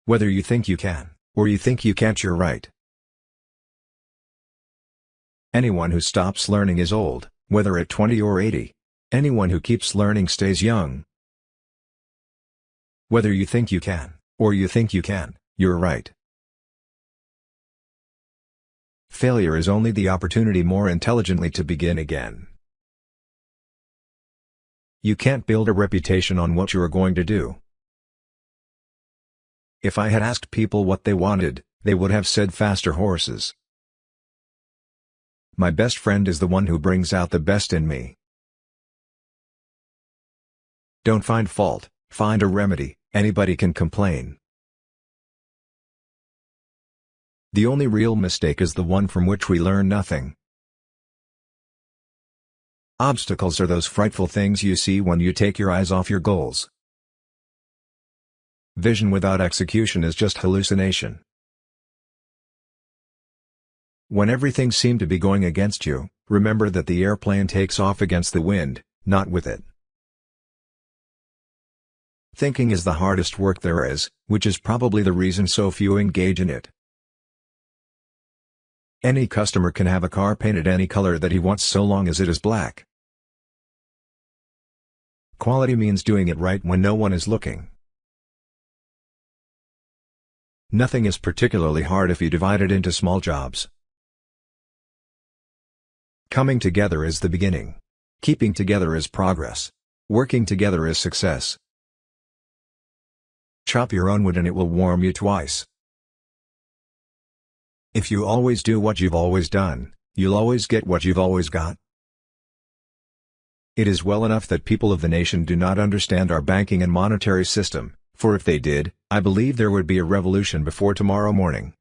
Whether you think you can, or you think you can't, you're right. Anyone who stops learning is old, whether at 20 or 80. Anyone who keeps learning stays young. Whether you think you can, or you think you can, you're right. Failure is only the opportunity more intelligently to begin again. You can't build a reputation on what you are going to do. If I had asked people what they wanted, they would have said faster horses. My best friend is the one who brings out the best in me. Don't find fault, find a remedy. Anybody can complain. The only real mistake is the one from which we learn nothing. Obstacles are those frightful things you see when you take your eyes off your goals. Vision without execution is just hallucination. When everything seems to be going against you, remember that the airplane takes off against the wind, not with it. Thinking is the hardest work there is, which is probably the reason so few engage in it. Any customer can have a car painted any color that he wants so long as it is black. Quality means doing it right when no one is looking. Nothing is particularly hard if you divide it into small jobs. Coming together is the beginning. Keeping together is progress. Working together is success. Chop your own wood and it will warm you twice. If you always do what you've always done, you'll always get what you've always got. It is well enough that people of the nation do not understand our banking and monetary system, for if they did, I believe there would be a revolution before tomorrow morning.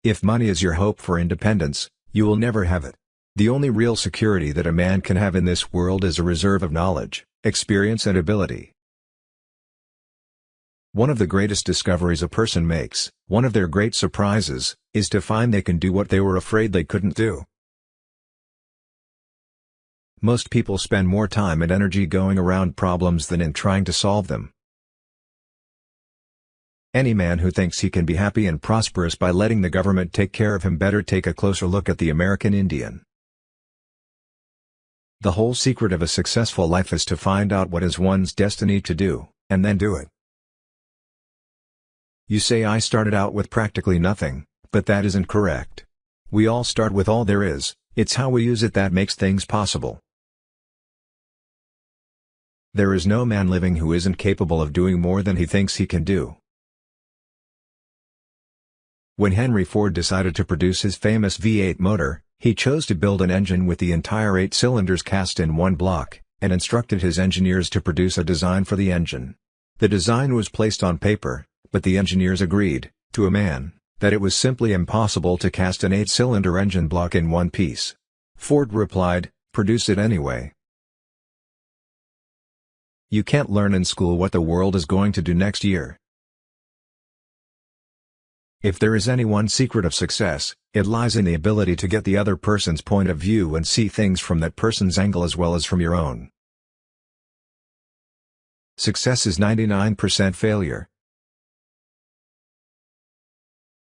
If money is your hope for independence, you will never have it. The only real security that a man can have in this world is a reserve of knowledge, experience and ability. One of the greatest discoveries a person makes, one of their great surprises, is to find they can do what they were afraid they couldn't do. Most people spend more time and energy going around problems than in trying to solve them. Any man who thinks he can be happy and prosperous by letting the government take care of him better take a closer look at the American Indian. The whole secret of a successful life is to find out what is one's destiny to do, and then do it. You say I started out with practically nothing, but that isn't correct. We all start with all there is, it's how we use it that makes things possible. There is no man living who isn't capable of doing more than he thinks he can do. When Henry Ford decided to produce his famous V8 motor, he chose to build an engine with the entire 8 cylinders cast in one block, and instructed his engineers to produce a design for the engine. The design was placed on paper, but the engineers agreed, to a man, that it was simply impossible to cast an 8-cylinder engine block in one piece. Ford replied, "Produce it anyway." You can't learn in school what the world is going to do next year. If there is any one secret of success, it lies in the ability to get the other person's point of view and see things from that person's angle as well as from your own. Success is 99% failure.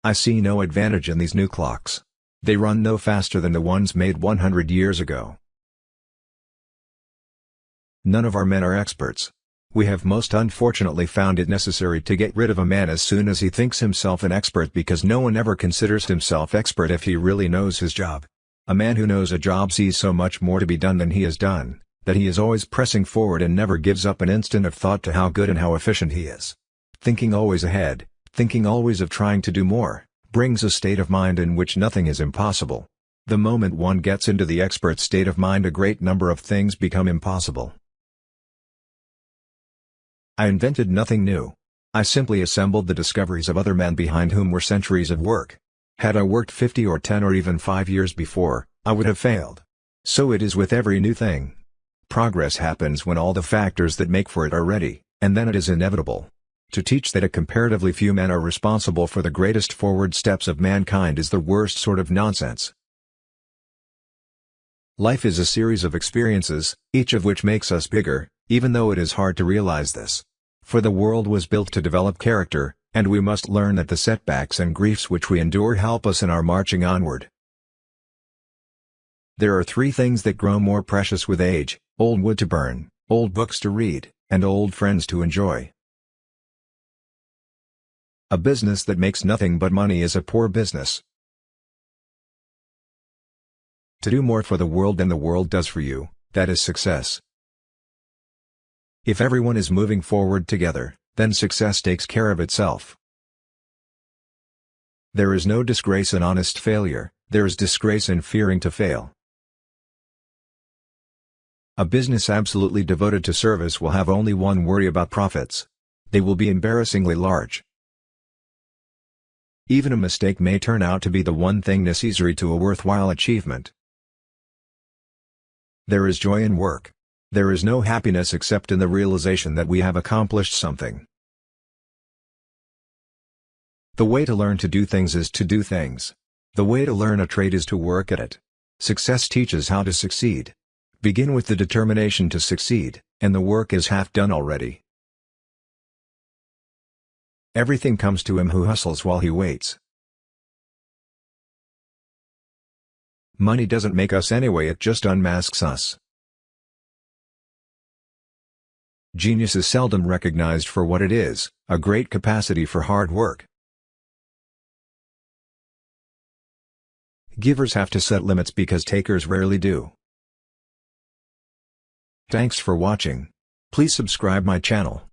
I see no advantage in these new clocks. They run no faster than the ones made 100 years ago. None of our men are experts. We have most unfortunately found it necessary to get rid of a man as soon as he thinks himself an expert because no one ever considers himself expert if he really knows his job. A man who knows a job sees so much more to be done than he has done, that he is always pressing forward and never gives up an instant of thought to how good and how efficient he is. Thinking always ahead, thinking always of trying to do more, brings a state of mind in which nothing is impossible. The moment one gets into the expert state of mind, a great number of things become impossible. I invented nothing new. I simply assembled the discoveries of other men behind whom were centuries of work. Had I worked 50 or 10 or even 5 years before, I would have failed. So it is with every new thing. Progress happens when all the factors that make for it are ready, and then it is inevitable. To teach that a comparatively few men are responsible for the greatest forward steps of mankind is the worst sort of nonsense. Life is a series of experiences, each of which makes us bigger, even though it is hard to realize this. For the world was built to develop character, and we must learn that the setbacks and griefs which we endure help us in our marching onward. There are 3 things that grow more precious with age: old wood to burn, old books to read, and old friends to enjoy. A business that makes nothing but money is a poor business. To do more for the world than the world does for you, that is success. If everyone is moving forward together, then success takes care of itself. There is no disgrace in honest failure, there is disgrace in fearing to fail. A business absolutely devoted to service will have only one worry about profits. They will be embarrassingly large. Even a mistake may turn out to be the one thing necessary to a worthwhile achievement. There is joy in work. There is no happiness except in the realization that we have accomplished something. The way to learn to do things is to do things. The way to learn a trade is to work at it. Success teaches how to succeed. Begin with the determination to succeed, and the work is half done already. Everything comes to him who hustles while he waits. Money doesn't make us anyway, it just unmasks us. Genius is seldom recognized for what it is, a great capacity for hard work. Givers have to set limits because takers rarely do. Thanks for watching. Please subscribe my channel.